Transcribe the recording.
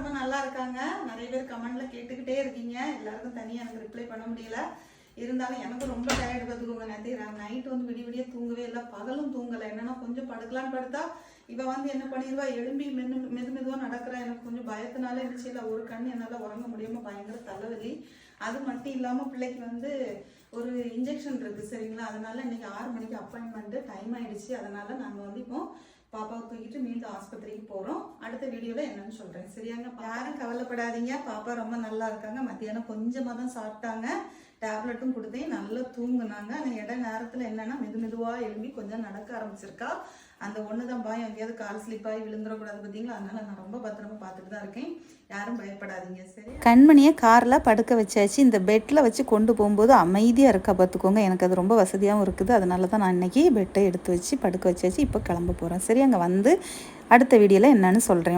ரொம்ப நல்லா இருக்காங்க. நிறைய பேர் கமெண்ட்ல கேட்டுக்கிட்டே இருக்கீங்க. எல்லாருக்கும் தனியாக எனக்கு ரிப்ளை பண்ண முடியல. இருந்தாலும் எனக்கு ரொம்ப டயர்டு பார்த்துக்கோங்க. நேற்று நைட்டு வந்து விடிய தூங்கவே இல்லை, பகலும் தூங்கலை. என்னன்னா கொஞ்சம் படுக்கலான்னு படுத்தா இவ வந்து என்ன பண்ணிடுவா, எழும்பி மெதுவாக நடக்கிறா. எனக்கு கொஞ்சம் பயத்தினால இருந்துச்சு. இல்லை ஒரு கண் என்னால் உறங்க முடியாமல் பயங்கர தலைவலி. அது மட்டும் இல்லாமல் பிள்ளைக்கு வந்து ஒரு இன்ஜெக்ஷன் இருக்குது சரிங்களா. அதனால இன்னைக்கு 6 மணிக்கு அப்பாயின்மெண்ட்டு டைம் ஆயிடுச்சு. அதனால நாங்கள் வந்து இப்போ பாப்பாவை தூக்கிட்டு மீண்டும் ஆஸ்பத்திரிக்கு போகிறோம். அடுத்த வீடியோவில் என்னன்னு சொல்கிறேன் சரியாங்க. யாரும் கவலைப்படாதீங்க, பாப்பா ரொம்ப நல்லா இருக்காங்க. மத்தியானம் கொஞ்சமாக தான் சாப்பிட்டாங்க, டேப்லெட்டும் கொடுத்தேன், நல்லா தூங்குனாங்க. ஆனால் இட நேரத்தில் என்னென்னா மெதுவாக எழும்பி கொஞ்சம் நடக்க ஆரம்பிச்சிருக்கா. அந்த ஒன்று தான் பயம், எங்கேயாவது கால் ஸ்லிப்பாகி விழுந்துடக்கூடாது பார்த்தீங்களா. அதனால் நான் ரொம்ப பத்திரமா பார்த்துட்டு தான் இருக்கேன். யாரும் பயப்படாதீங்க சரி. கண்மணியை காரில் படுக்க வச்சாச்சு. இந்த பெட்டில் வச்சு கொண்டு போகும்போது அமைதியாக இருக்கா பார்த்துக்கோங்க. எனக்கு அது ரொம்ப வசதியாகவும் இருக்குது. அதனால தான் நான் இன்றைக்கி பெட்டை எடுத்து வச்சு படுக்க வச்சாச்சு. இப்போ கிளம்ப போகிறேன் சரி. அங்கே வந்து அடுத்த வீடியோவில் என்னன்னு சொல்கிறேன்.